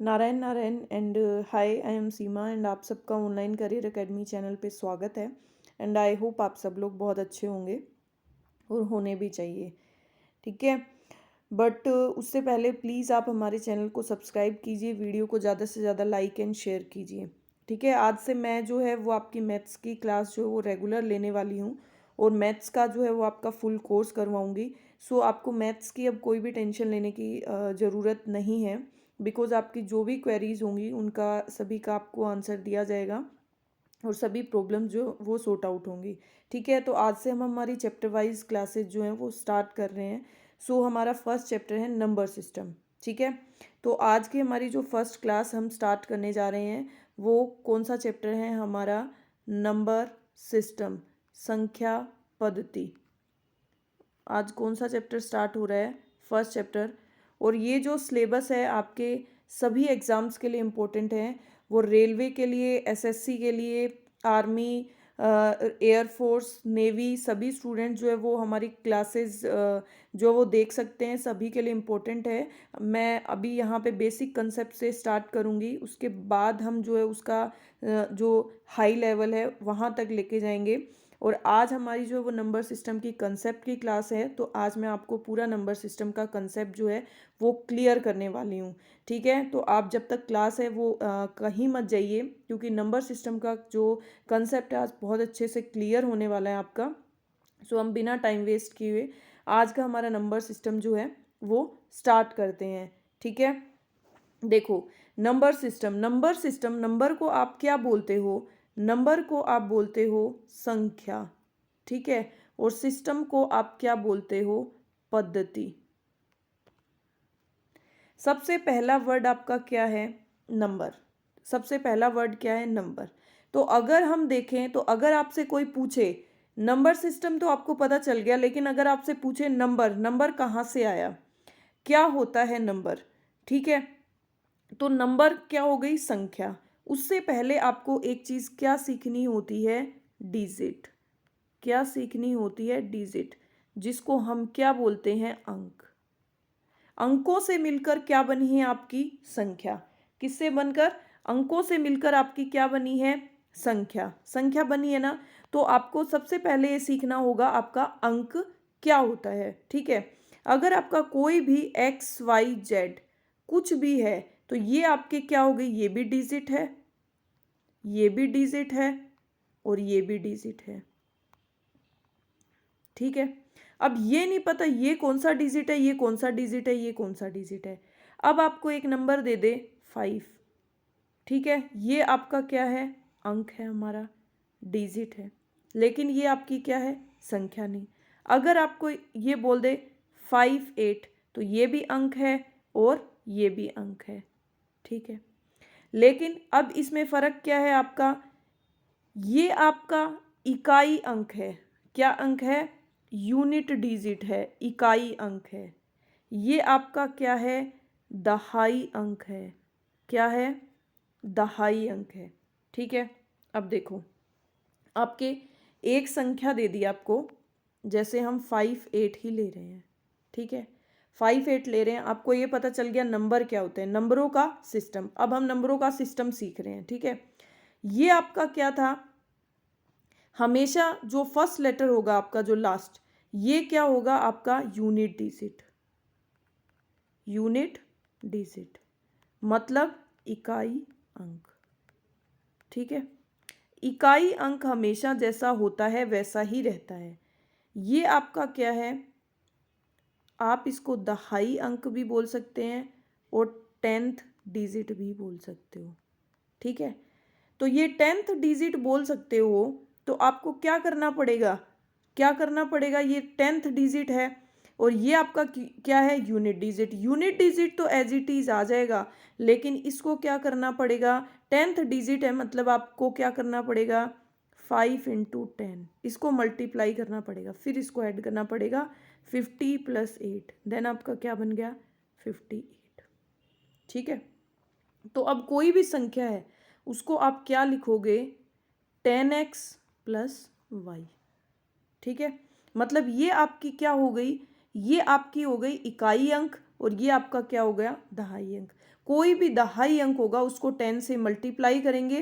Narayan Narayan and hi, I am Seema and आप सबका online career academy channel पे स्वागत है। एंड आई होप आप सब लोग बहुत अच्छे होंगे और होने भी चाहिए। ठीक है, बट उससे पहले प्लीज़ आप हमारे चैनल को सब्सक्राइब कीजिए, वीडियो को ज़्यादा से ज़्यादा लाइक एंड शेयर कीजिए। ठीक है, आज से मैं जो है वो आपकी मैथ्स की क्लास जो है वो रेगुलर लेने वाली हूँ और मैथ्स का जो है वो आपका फुल कोर्स करवाऊँगी। सो आपको मैथ्स की अब कोई भी टेंशन लेने की ज़रूरत नहीं है, बिकॉज आपकी जो भी क्वेरीज होंगी उनका सभी का आपको आंसर दिया जाएगा और सभी प्रॉब्लम जो वो सॉर्ट आउट होंगी। ठीक है, तो आज से हम हमारी चैप्टर वाइज क्लासेस जो हैं वो स्टार्ट कर रहे हैं। सो हमारा फर्स्ट चैप्टर है नंबर सिस्टम। ठीक है, तो आज की हमारी जो फर्स्ट क्लास हम स्टार्ट करने जा रहे हैं वो कौन सा चैप्टर है हमारा? नंबर सिस्टम, संख्या पद्धति। आज कौन सा चैप्टर स्टार्ट हो रहा है? First chapter. और ये जो सिलेबस है आपके सभी एग्ज़ाम्स के लिए इम्पोर्टेंट है, वो रेलवे के लिए, एसएससी के लिए, आर्मी, एयरफोर्स, नेवी, सभी स्टूडेंट जो है वो हमारी क्लासेस जो वो देख सकते हैं, सभी के लिए इम्पोर्टेंट है। मैं अभी यहाँ पे बेसिक कंसेप्ट से स्टार्ट करूँगी, उसके बाद हम जो है उसका जो हाई लेवल है वहाँ तक लेके जाएंगे। और आज हमारी जो है वो नंबर सिस्टम की कंसेप्ट की क्लास है, तो आज मैं आपको पूरा नंबर सिस्टम का कंसेप्ट जो है वो क्लियर करने वाली हूँ। ठीक है, तो आप जब तक क्लास है वो कहीं मत जाइए, क्योंकि नंबर सिस्टम का जो कंसेप्ट है आज बहुत अच्छे से क्लियर होने वाला है आपका। सो हम बिना टाइम वेस्ट किए हुए आज का हमारा नंबर सिस्टम जो है वो स्टार्ट करते हैं। ठीक है, देखो, नंबर सिस्टम, नंबर को आप क्या बोलते हो? नंबर को आप बोलते हो संख्या। ठीक है, और सिस्टम को आप क्या बोलते हो? पद्धति। सबसे पहला वर्ड आपका क्या है? नंबर। सबसे पहला वर्ड क्या है? नंबर। तो अगर हम देखें, तो अगर आपसे कोई पूछे, नंबर सिस्टम तो आपको पता चल गया, लेकिन अगर आपसे पूछे नंबर, नंबर कहाँ से आया, क्या होता है नंबर? ठीक है, तो नंबर क्या हो गई? संख्या। उससे पहले आपको एक चीज क्या सीखनी होती है? डिजिट। क्या सीखनी होती है? डिजिट, जिसको हम क्या बोलते हैं? अंक। अंकों से मिलकर क्या बनी है आपकी? संख्या। किससे बनकर? अंकों से मिलकर आपकी क्या बनी है? संख्या। संख्या बनी है ना, तो आपको सबसे पहले ये सीखना होगा आपका अंक क्या होता है। ठीक है, अगर आपका कोई भी एक्स वाई जेड कुछ भी है, तो ये आपके क्या हो गई? ये भी डिजिट है, ये भी डिजिट है और ये भी डिजिट है। ठीक है, अब ये नहीं पता ये कौन सा डिजिट है, ये कौन सा डिजिट है, ये कौन सा डिजिट है। अब आपको एक नंबर दे दे 5। ठीक है, ये आपका क्या है? अंक है हमारा, डिजिट है, लेकिन ये आपकी क्या है? संख्या नहीं। अगर आपको ये बोल दे 5 8, तो ये भी अंक है और ये भी अंक है। ठीक है, लेकिन अब इसमें फ़र्क क्या है आपका? ये आपका इकाई अंक है। क्या अंक है? यूनिट डिजिट है, इकाई अंक है। ये आपका क्या है? दहाई अंक है। क्या है? दहाई अंक है। ठीक है, अब देखो, आपके एक संख्या दे दी आपको, जैसे हम 5 8 ही ले रहे हैं। ठीक है, 5 8 ले रहे हैं, आपको ये पता चल गया नंबर क्या होते हैं, नंबरों का सिस्टम। अब हम नंबरों का सिस्टम सीख रहे हैं। ठीक है, ये आपका क्या था? हमेशा जो फर्स्ट लेटर होगा आपका, जो लास्ट, ये क्या होगा आपका? Unit digit. यूनिट डिजिट मतलब इकाई अंक। ठीक है, इकाई अंक हमेशा जैसा होता है वैसा ही रहता है। ये आपका क्या है? आप इसको दहाई अंक भी बोल सकते हैं और 10th डिजिट भी बोल सकते हो। ठीक है, तो ये 10th डिजिट बोल सकते हो, तो आपको क्या करना पड़ेगा? क्या करना पड़ेगा? ये 10th डिजिट है और ये आपका क्या है? Unit digit. यूनिट डिजिट तो एज इट इज आ जाएगा, लेकिन इसको क्या करना पड़ेगा? 10th डिजिट है, मतलब आपको क्या करना पड़ेगा? 5 × 10, इसको मल्टीप्लाई करना पड़ेगा, फिर इसको ऐड करना पड़ेगा। 50 + 8, देन आपका क्या बन गया? 58। ठीक है, तो अब कोई भी संख्या है उसको आप क्या लिखोगे? 10x + y। ठीक है, मतलब ये आपकी क्या हो गई? ये आपकी हो गई इकाई अंक और ये आपका क्या हो गया? दहाई अंक। कोई भी दहाई अंक होगा उसको 10 से मल्टीप्लाई करेंगे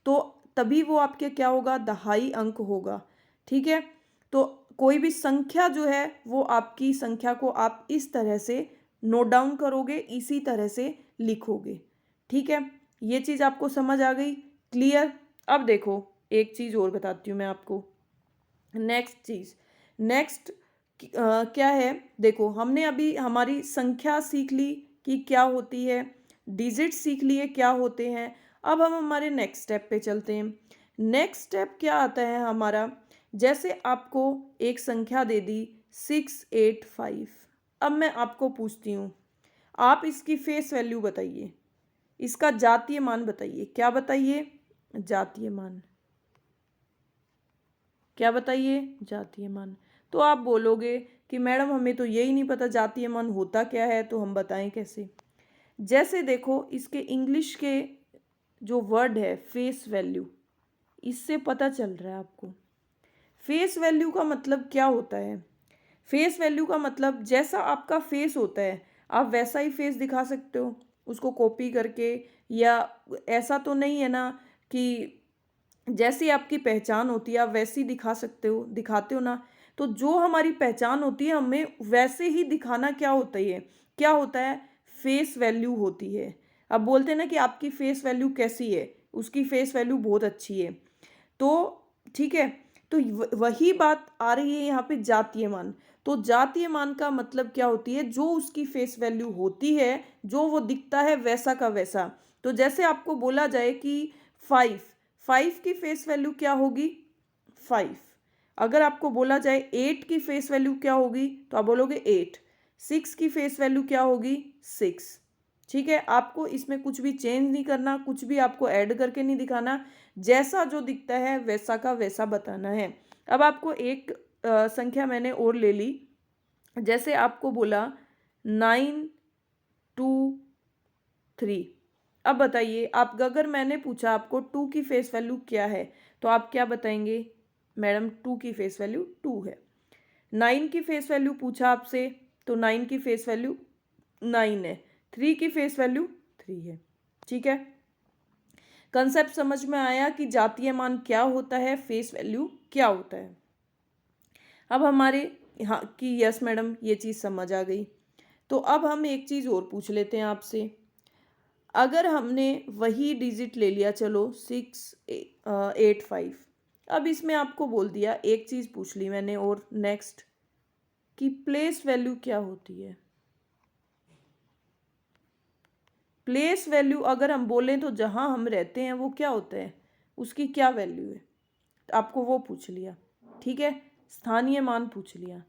तो तभी वो आपके क्या होगा, दहाई अंक होगा। ठीक है, तो कोई भी संख्या जो है वो आपकी संख्या को आप इस तरह से नोट डाउन करोगे, इसी तरह से लिखोगे। ठीक है, ये चीज़ आपको समझ आ गई, क्लियर। अब देखो एक चीज़ और बताती हूँ मैं आपको। नेक्स्ट चीज़, नेक्स्ट क्या है, देखो हमने अभी हमारी संख्या सीख ली कि क्या होती है, डिजिट सीख लिए क्या होते हैं। अब हम हमारे नेक्स्ट स्टेप पे चलते हैं। नेक्स्ट स्टेप क्या आता है हमारा, जैसे आपको एक संख्या दे दी 685। अब मैं आपको पूछती हूँ, आप इसकी फेस वैल्यू बताइए, इसका जातीय मान बताइए। क्या बताइए, जातीय मान। क्या बताइए, जातीय मान। तो आप बोलोगे कि मैडम हमें तो यही नहीं पता जातीय मान होता क्या है, तो हम बताएं कैसे। जैसे देखो इसके इंग्लिश के जो वर्ड है फेस वैल्यू, इससे पता चल रहा है आपको। फेस वैल्यू का मतलब क्या होता है, फेस वैल्यू का मतलब जैसा आपका फेस होता है आप वैसा ही फेस दिखा सकते हो उसको कॉपी करके, या ऐसा तो नहीं है ना कि जैसी आपकी पहचान होती है आप वैसी दिखा सकते हो, दिखाते हो ना। तो जो हमारी पहचान होती है हमें वैसे ही दिखाना क्या होता है, क्या होता है, फेस वैल्यू होती है। अब बोलते हैं ना कि आपकी फेस वैल्यू कैसी है, उसकी फेस वैल्यू बहुत अच्छी है। तो ठीक है, तो वही बात आ रही है यहाँ पे जातीय मान। तो जातीय मान का मतलब क्या होती है, जो उसकी फेस वैल्यू होती है, जो वो दिखता है वैसा का वैसा। तो जैसे आपको बोला जाए कि 5, 5 की फेस वैल्यू क्या होगी, 5। अगर आपको बोला जाए 8 की फेस वैल्यू क्या होगी तो आप बोलोगे 8। 6 की फेस वैल्यू क्या होगी, 6। ठीक है, आपको इसमें कुछ भी चेंज नहीं करना, कुछ भी आपको ऐड करके नहीं दिखाना, जैसा जो दिखता है वैसा का वैसा बताना है। अब आपको एक संख्या मैंने और ले ली, जैसे आपको बोला 923। अब बताइए आप, अगर मैंने पूछा आपको 2 की फेस वैल्यू क्या है तो आप क्या बताएंगे, मैडम 2 की फेस वैल्यू 2 है। 9 की फेस वैल्यू पूछा आपसे तो 9 की फेस वैल्यू 9 है। 3 की फेस वैल्यू 3 है। ठीक है, कंसेप्ट समझ में आया कि जातीय मान क्या होता है, फेस वैल्यू क्या होता है। अब हमारे यहाँ की यस मैडम ये चीज़ समझ आ गई। तो अब हम एक चीज़ और पूछ लेते हैं आपसे। अगर हमने वही डिजिट ले लिया, चलो 685, अब इसमें आपको बोल दिया, एक चीज़ पूछ ली मैंने और नेक्स्ट कि प्लेस वैल्यू क्या होती है। प्लेस वैल्यू अगर हम बोलें तो जहाँ हम रहते हैं वो क्या होता है, उसकी क्या वैल्यू है, तो आपको वो पूछ लिया। ठीक है, स्थानीय मान पूछ लिया,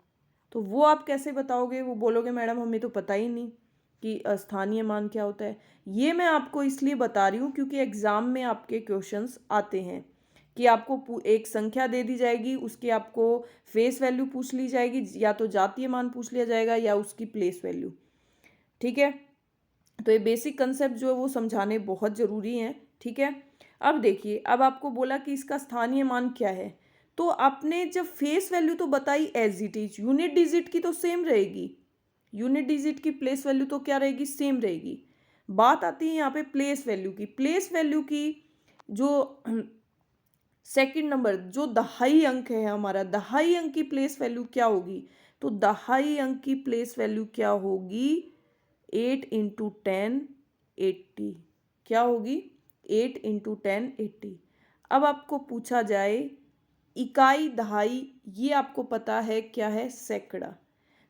तो वो आप कैसे बताओगे, वो बोलोगे मैडम हमें तो पता ही नहीं कि स्थानीय मान क्या होता है। ये मैं आपको इसलिए बता रही हूँ क्योंकि एग्ज़ाम में आपके क्वेश्चंस आते हैं कि आपको एक संख्या दे दी जाएगी, उसकी आपको फेस वैल्यू पूछ ली जाएगी, या तो जातीय मान पूछ लिया जाएगा या उसकी प्लेस वैल्यू। ठीक है, तो ये बेसिक कंसेप्ट जो है वो समझाने बहुत ज़रूरी हैं। ठीक है, अब देखिए, अब आपको बोला कि इसका स्थानीय मान क्या है, तो आपने जब फेस वैल्यू तो बताई as it is, unit digit की तो सेम रहेगी, यूनिट डिजिट की प्लेस वैल्यू तो क्या रहेगी, सेम रहेगी। बात आती है यहाँ पे प्लेस वैल्यू की। प्लेस वैल्यू की जो सेकंड नंबर जो दहाई अंक है हमारा, दहाई अंक की प्लेस वैल्यू क्या होगी, तो दहाई अंक की प्लेस वैल्यू क्या होगी, 8 इंटू 10 80। क्या होगी, 8 इंटू 10 80। अब आपको पूछा जाए इकाई दहाई, ये आपको पता है क्या है, सैकड़ा।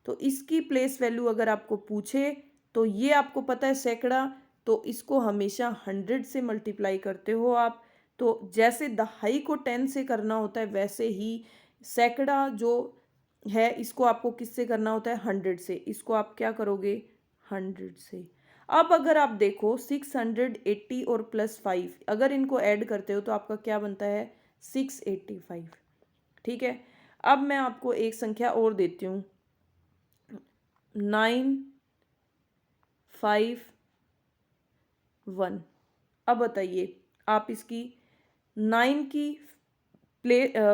तो इसकी प्लेस वैल्यू अगर आपको पूछे तो ये आपको पता है सैकड़ा, तो इसको हमेशा 100 से मल्टीप्लाई करते हो आप। तो जैसे दहाई को 10 से करना होता है वैसे ही सैकड़ा जो है इसको आपको किससे करना होता है, 100 से। इसको आप क्या करोगे, 100 से। अब अगर आप देखो 680 और +5 अगर इनको ऐड करते हो तो आपका क्या बनता है, 685। ठीक है, अब मैं आपको एक संख्या और देती हूँ, 951। अब बताइए आप इसकी 9 की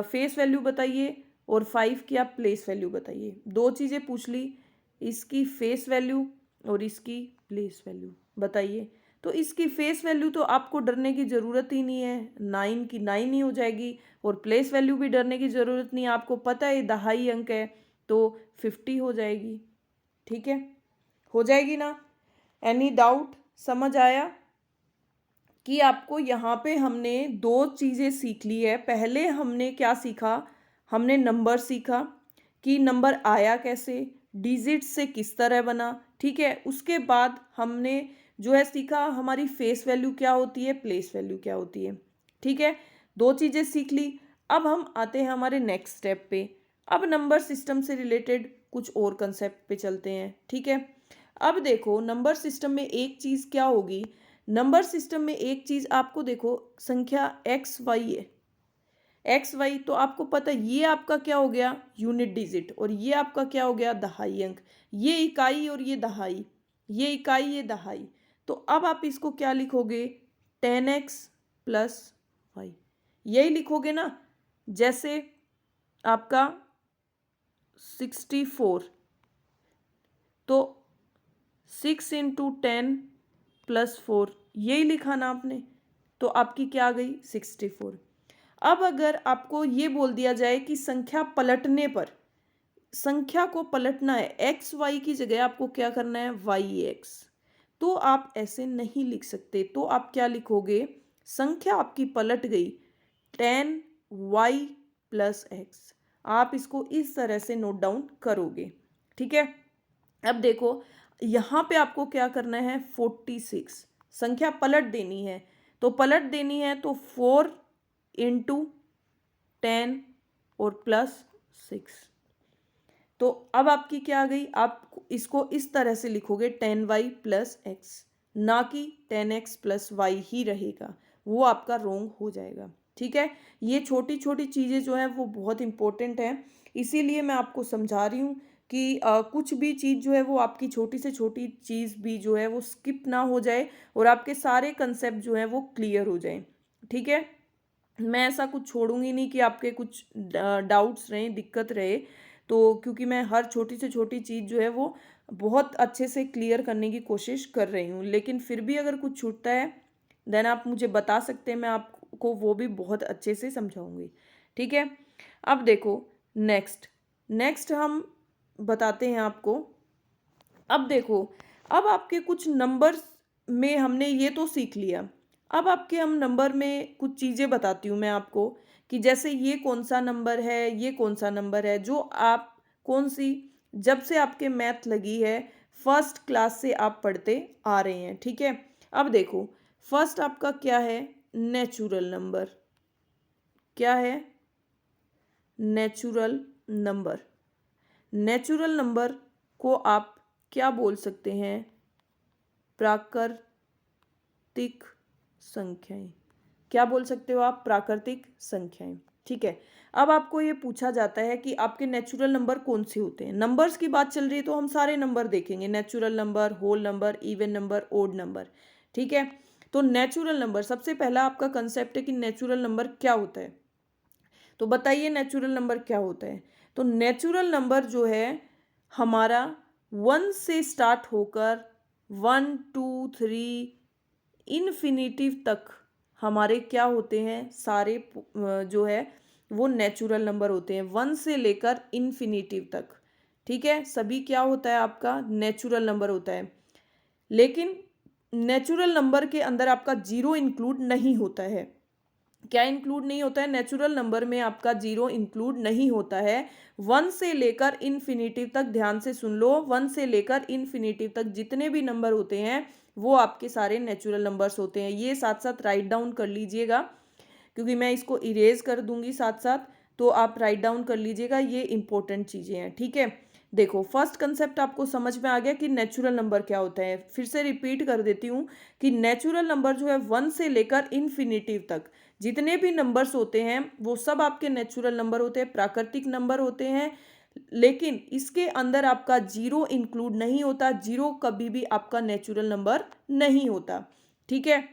फेस वैल्यू बताइए और 5 की आप प्लेस वैल्यू बताइए। दो चीज़ें पूछ ली, इसकी फेस वैल्यू और इसकी प्लेस वैल्यू बताइए। तो इसकी फेस वैल्यू तो आपको डरने की ज़रूरत ही नहीं है, 9 की 9 ही हो जाएगी, और प्लेस वैल्यू भी डरने की ज़रूरत नहीं है, आपको पता है दहाई अंक है तो 50 हो जाएगी। ठीक है, हो जाएगी ना? Any doubt? समझ आया कि आपको यहाँ पे हमने दो चीज़ें सीख ली है। पहले हमने क्या सीखा, हमने नंबर सीखा कि नंबर आया कैसे, डिजिट से किस तरह बना। ठीक है, उसके बाद हमने जो है सीखा हमारी फेस वैल्यू क्या होती है, प्लेस वैल्यू क्या होती है। ठीक है, दो चीज़ें सीख ली। अब हम आते हैं हमारे नेक्स्ट स्टेप पे। अब नंबर सिस्टम से रिलेटेड कुछ और कंसेप्ट पे चलते हैं। ठीक है, अब देखो नंबर सिस्टम में एक चीज़ क्या होगी, नंबर सिस्टम में एक चीज़ आपको देखो, संख्या एक्स वाई है, एक्स वाई, तो आपको पता है ये आपका क्या हो गया, यूनिट डिजिट, और ये आपका क्या हो गया, दहाई अंक। ये इकाई और ये दहाई, ये इकाई ये दहाई। तो अब आप इसको क्या लिखोगे, 10x प्लस वाई, यही लिखोगे ना। जैसे आपका 64, तो 6 × 10 + 4, यही लिखा ना आपने, तो आपकी क्या आ गई, 64। अब अगर आपको ये बोल दिया जाए कि संख्या पलटने पर, संख्या को पलटना है, एक्स वाई की जगह आपको क्या करना है, वाई एक्स, तो आप ऐसे नहीं लिख सकते। तो आप क्या लिखोगे, संख्या आपकी पलट गई, 10y + x, आप इसको इस तरह से नोट डाउन करोगे। ठीक है, अब देखो यहाँ पे आपको क्या करना है, 46, संख्या पलट देनी है, तो पलट देनी है तो 4 × 10 और +6, तो अब आपकी क्या आ गई, आप इसको इस तरह से लिखोगे 10y + x, ना कि 10x + y ही रहेगा, वो आपका रोंग हो जाएगा। ठीक है, ये छोटी छोटी चीज़ें जो हैं वो बहुत इंपॉर्टेंट हैं, इसीलिए मैं आपको समझा रही हूँ कि कुछ भी चीज़ जो है वो आपकी छोटी से छोटी चीज़ भी जो है वो स्किप ना हो जाए, और आपके सारे कंसेप्ट जो हैं वो क्लियर हो जाएं। ठीक है, मैं ऐसा कुछ छोड़ूंगी नहीं कि आपके कुछ डाउट्स रहें, दिक्कत रहे, तो क्योंकि मैं हर छोटी से छोटी चीज़ जो है वो बहुत अच्छे से क्लियर करने की कोशिश कर रही हूँ, लेकिन फिर भी अगर कुछ छूटता है देन आप मुझे बता सकते हैं, मैं आपको वो भी बहुत अच्छे से समझाऊंगी। ठीक है, अब देखो नेक्स्ट, नेक्स्ट हम बताते हैं आपको। अब देखो, अब आपके कुछ नंबर्स में हमने ये तो सीख लिया, अब आपके हम नंबर में कुछ चीज़ें बताती हूँ मैं आपको, कि जैसे ये कौन सा नंबर है, ये कौन सा नंबर है, जो आप कौन सी, जब से आपके मैथ लगी है फर्स्ट क्लास से आप पढ़ते आ रहे हैं। ठीक है, अब देखो फर्स्ट आपका क्या है, नेचुरल नंबर, क्या है, नेचुरल नंबर। नेचुरल नंबर को आप क्या बोल सकते हैं, प्राकृतिक संख्याएं, क्या बोल सकते हो आप, प्राकृतिक संख्याएं। ठीक है, अब आपको ये पूछा जाता है कि आपके नेचुरल नंबर कौन से होते हैं, नंबर्स की बात चल रही है तो हम सारे नंबर देखेंगे, natural number, whole number, even number, odd number. ठीक है, तो नेचुरल नंबर, सबसे पहला आपका कंसेप्ट है कि नेचुरल नंबर क्या होता है, तो बताइए नेचुरल नंबर क्या होता है। तो नेचुरल नंबर जो है हमारा 1 से स्टार्ट होकर 1 2 3 इन्फिनिटिव तक हमारे क्या होते हैं, सारे जो है वो नेचुरल नंबर होते हैं, 1 से लेकर इन्फिनिटिव तक। ठीक है, सभी क्या होता है, आपका नेचुरल नंबर होता है, लेकिन नेचुरल नंबर के अंदर आपका जीरो इंक्लूड नहीं होता है। क्या इंक्लूड नहीं होता है, नेचुरल नंबर में आपका जीरो इंक्लूड नहीं होता है। 1 से लेकर इन्फिनिटिव तक, ध्यान से सुन लो, 1 से लेकर इन्फिनिटिव तक जितने भी नंबर होते हैं वो आपके सारे नेचुरल नंबर्स होते हैं। ये साथ साथ राइट डाउन कर लीजिएगा, क्योंकि मैं इसको इरेज कर दूंगी साथ साथ, तो आप राइट डाउन कर लीजिएगा, ये इंपॉर्टेंट चीज़ें हैं। ठीक है, देखो फर्स्ट कंसेप्ट आपको समझ में आ गया कि नेचुरल नंबर क्या होता है। फिर से रिपीट कर देती हूँ कि नेचुरल नंबर जो है 1 से लेकर इन्फिनिटिव तक जितने भी नंबर्स होते हैं वो सब आपके नेचुरल नंबर होते हैं, प्राकृतिक नंबर होते हैं, लेकिन इसके अंदर आपका जीरो इंक्लूड नहीं होता, जीरो कभी भी आपका नेचुरल नंबर नहीं होता। ठीक है,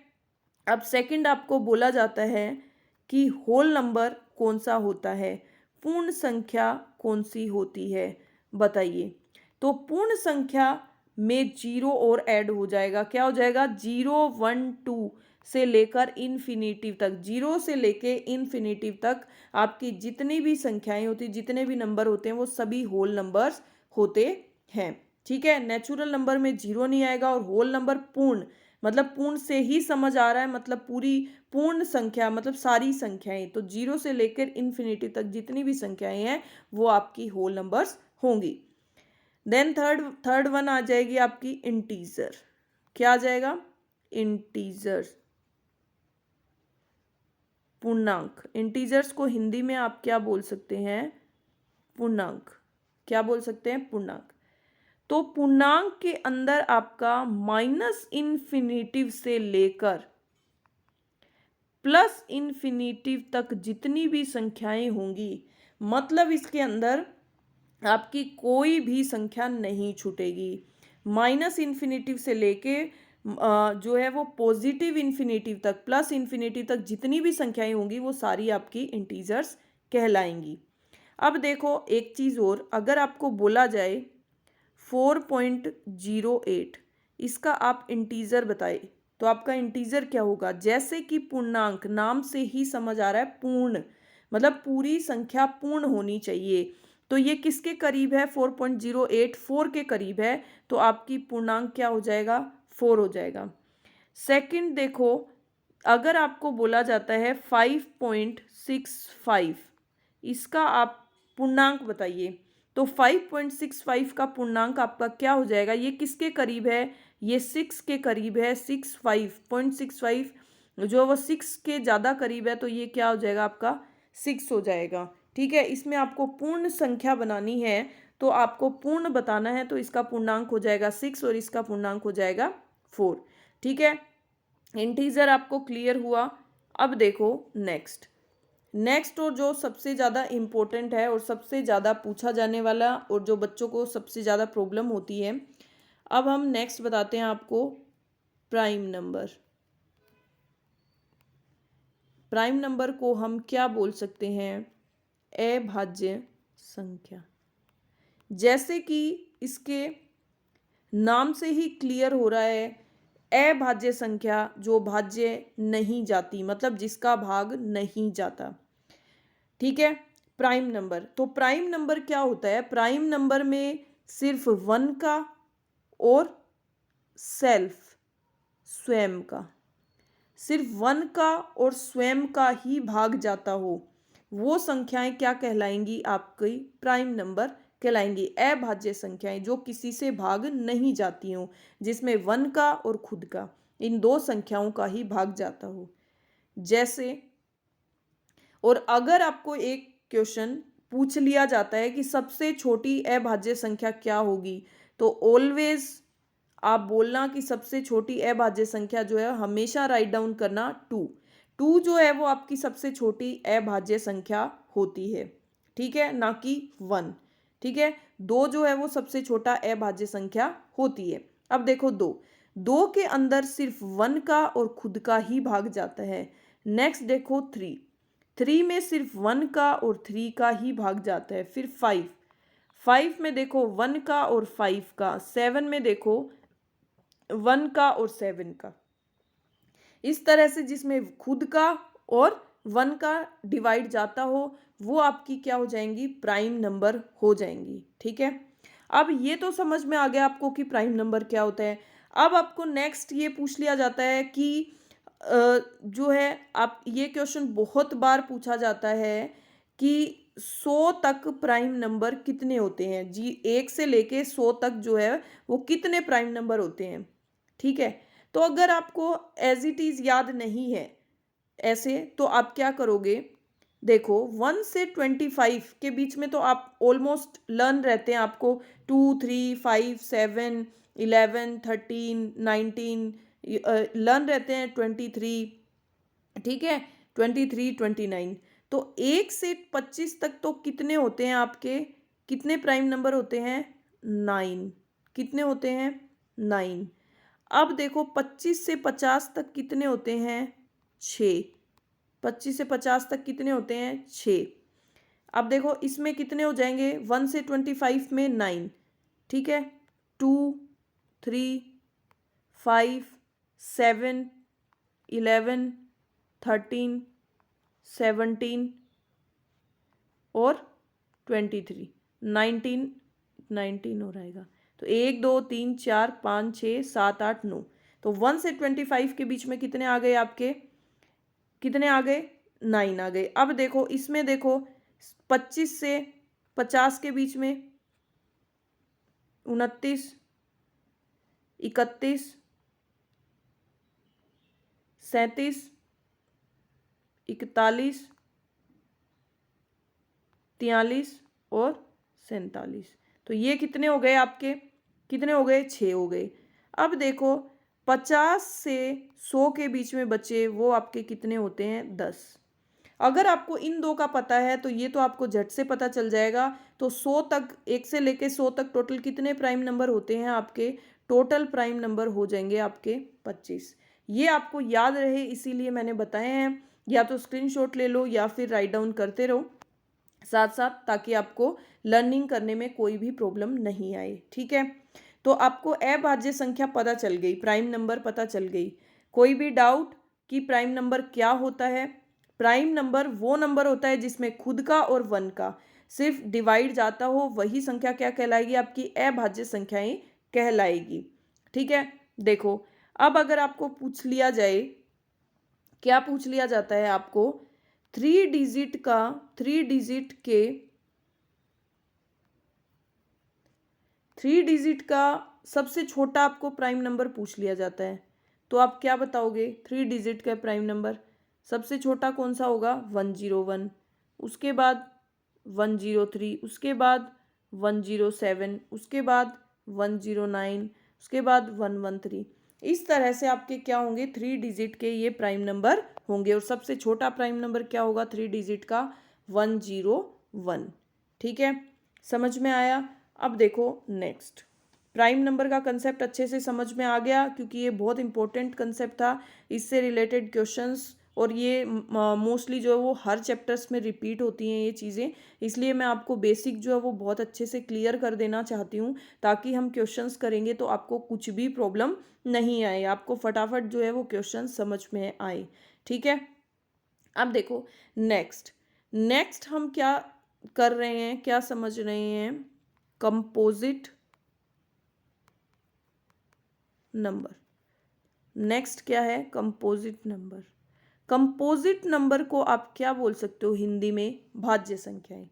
अब सेकंड आपको बोला जाता है कि होल नंबर कौन सा होता है, पूर्ण संख्या कौन सी होती है, बताइए। तो पूर्ण संख्या में जीरो और ऐड हो जाएगा। क्या हो जाएगा? 0 1 2 से लेकर इन्फिनिटिव तक, 0 से लेके इन्फिनिटिव तक आपकी जितनी भी संख्याएं होती, जितने भी नंबर होते हैं वो सभी होल नंबर्स होते हैं। ठीक है, नेचुरल नंबर में 0 नहीं आएगा, और होल नंबर पूर्ण, मतलब पूर्ण से ही समझ आ रहा है, मतलब पूरी पूर्ण संख्या, मतलब सारी संख्याएं, तो 0 से लेकर इन्फिनिटी तक जितनी भी संख्याएं हैं वो आपकी होल नंबर्स होंगी। देन थर्ड वन आ जाएगी आपकी इंटीजर। क्या आ जाएगा? इंटीजर, पूर्णांक। इंटीजर्स को हिंदी में आप क्या बोल सकते हैं? पूर्णांक। क्या बोल सकते हैं? पूर्णांक। तो पूर्णांक के अंदर आपका माइनस इन्फिनिटिव से लेकर प्लस इन्फिनिटिव तक जितनी भी संख्याएं होंगी, मतलब इसके अंदर आपकी कोई भी संख्या नहीं छूटेगी। माइनस इन्फिनिटिव से लेके जो है वो पॉजिटिव इन्फिनिटिव तक, प्लस इन्फिनिटिव तक जितनी भी संख्याएं होंगी वो सारी आपकी इंटीजर्स कहलाएंगी। अब देखो एक चीज़ और, अगर आपको बोला जाए 4.08, इसका आप इंटीजर बताए तो आपका इंटीजर क्या होगा? जैसे कि पूर्णांक, नाम से ही समझ आ रहा है पूर्ण, मतलब पूरी संख्या पूर्ण होनी चाहिए, तो ये किसके करीब है? 4.08, 4 के करीब है, तो आपकी पूर्णांक क्या हो जाएगा? 4 हो जाएगा। सेकंड देखो, अगर आपको बोला जाता है 5.65, इसका आप पूर्णांक बताइए, तो 5.65 का पूर्णांक आपका क्या हो जाएगा? ये किसके करीब है? ये 6 के करीब है। 5.65 जो वो 6 के ज़्यादा करीब है, तो ये क्या हो जाएगा? आपका 6 हो जाएगा। ठीक है, इसमें आपको पूर्ण संख्या बनानी है, तो आपको पूर्ण बताना है, तो इसका पूर्णांक हो जाएगा 6 और इसका पूर्णांक हो जाएगा 4। ठीक है, इंटीजर आपको क्लियर हुआ। अब देखो नेक्स्ट और जो सबसे ज़्यादा इम्पोर्टेंट है और सबसे ज़्यादा पूछा जाने वाला और जो बच्चों को सबसे ज़्यादा प्रॉब्लम होती है, अब हम नेक्स्ट बताते हैं आपको प्राइम नंबर। प्राइम नंबर को हम क्या बोल सकते हैं? अभाज्य संख्या। जैसे कि इसके नाम से ही क्लियर हो रहा है, अभाज्य संख्या जो भाज्य नहीं जाती, मतलब जिसका भाग नहीं जाता। ठीक है, प्राइम नंबर। तो प्राइम नंबर क्या होता है? प्राइम नंबर में सिर्फ 1 का और सेल्फ, स्वयं का, सिर्फ 1 का और स्वयं का ही भाग जाता हो, वो संख्याएं क्या कहलाएंगी? आपकी प्राइम नंबर कहलाएंगी। अभाज्य संख्याएं जो किसी से भाग नहीं जाती हो, जिसमें 1 का और खुद का, इन दो संख्याओं का ही भाग जाता हो। जैसे, और अगर आपको एक क्वेश्चन पूछ लिया जाता है कि सबसे छोटी अभाज्य संख्या क्या होगी, तो ऑलवेज आप बोलना कि सबसे छोटी अभाज्य संख्या जो है हमेशा राइट डाउन करना 2 जो है वो आपकी सबसे छोटी अभाज्य संख्या होती है। ठीक है, ना कि 1। ठीक है, 2 जो है वो सबसे छोटा अभाज्य संख्या होती है। अब देखो 2 के अंदर सिर्फ 1 का और खुद का ही भाग जाता है। नेक्स्ट देखो 3 में सिर्फ 1 का और 3 का ही भाग जाता है। फिर 5 में देखो 1 का और 5 का। 7 में देखो 1 का और 7 का। इस तरह से जिसमें खुद का और 1 का डिवाइड जाता हो, वो आपकी क्या हो जाएंगी? प्राइम नंबर हो जाएंगी। ठीक है, अब ये तो समझ में आ गया आपको कि प्राइम नंबर क्या होता है। अब आपको नेक्स्ट ये पूछ लिया जाता है कि जो है, आप ये क्वेश्चन बहुत बार पूछा जाता है कि 100 तक प्राइम नंबर कितने होते हैं जी? 1 से लेके 100 तक जो है वो कितने प्राइम नंबर होते हैं? ठीक है, तो अगर आपको एज इट इज़ याद नहीं है ऐसे, तो आप क्या करोगे? देखो 1 से 25 के बीच में तो आप ऑलमोस्ट लर्न रहते हैं, आपको 2 3 5 7 11 13 19 लर्न रहते हैं, 23। ठीक है, 23 29। तो 1 से 25 तक तो कितने होते हैं आपके? कितने प्राइम नंबर होते हैं? 9। कितने होते हैं? 9। अब देखो 25 से 50 तक कितने होते हैं? 6। 25 से 50 तक कितने होते हैं? 6। अब देखो इसमें कितने हो जाएंगे? 1 से 25 में 9। ठीक है, 2 3, 5, 7, 11, 13, 17 और 23, 19 हो रहेगा। तो 1, 2, 3, 4, 5, 6, 7, 8, 9। तो 1 से 25 के बीच में कितने आ गए आपके? कितने आ गए? 9 आ गए। अब देखो इसमें, देखो 25 से 50 के बीच में 29, 31, 37, 41, 43 और 47। तो ये कितने हो गए आपके? कितने हो गए? 6 हो गए। अब देखो 50 से 100 के बीच में बचे वो आपके कितने होते हैं? 10। अगर आपको इन दो का पता है तो ये तो आपको झट से पता चल जाएगा। तो 100 तक, 1 से लेके 100 तक टोटल कितने प्राइम नंबर होते हैं आपके? टोटल प्राइम नंबर हो जाएंगे आपके 25। ये आपको याद रहे इसीलिए मैंने बताए हैं। या तो स्क्रीनशॉट ले लो या फिर राइट डाउन करते रहो साथ साथ, ताकि आपको लर्निंग करने में कोई भी प्रॉब्लम नहीं आए। ठीक है, तो आपको अभाज्य संख्या पता चल गई, प्राइम नंबर पता चल गई। कोई भी डाउट कि प्राइम नंबर क्या होता है? प्राइम नंबर वो नंबर होता है जिसमें खुद का और वन का सिर्फ डिवाइड जाता हो, वही संख्या क्या कहलाएगी? आपकी अभाज्य संख्याएं कहलाएगी। ठीक है, देखो अब अगर आपको पूछ लिया जाए, क्या पूछ लिया जाता है आपको? 3 डिजिट का, 3 डिजिट का सबसे छोटा आपको प्राइम नंबर पूछ लिया जाता है, तो आप क्या बताओगे? 3 डिजिट का प्राइम नंबर सबसे छोटा कौन सा होगा? 101, उसके बाद 103, उसके बाद 107, उसके बाद 109, उसके बाद 113। इस तरह से आपके क्या होंगे? 3 डिजिट के ये प्राइम नंबर होंगे। और सबसे छोटा प्राइम नंबर क्या होगा 3 डिजिट का? 101। ठीक है, समझ में आया? अब देखो नेक्स्ट, प्राइम नंबर का कंसेप्ट अच्छे से समझ में आ गया, क्योंकि ये बहुत इंपॉर्टेंट कंसेप्ट था। इससे रिलेटेड क्वेश्चंस और ये मोस्टली जो है वो हर चैप्टर्स में रिपीट होती हैं ये चीज़ें, इसलिए मैं आपको बेसिक जो है वो बहुत अच्छे से क्लियर कर देना चाहती हूँ, ताकि हम क्वेश्चंस करेंगे तो आपको कुछ भी प्रॉब्लम नहीं आए, आपको फटाफट जो है वो क्वेश्चन समझ में आए। ठीक है, अब देखो नेक्स्ट हम क्या कर रहे हैं, क्या समझ रहे हैं? Composite number. नेक्स्ट क्या है? Composite number. कंपोजिट नंबर को आप क्या बोल सकते हो हिंदी में? भाज्य संख्याएं।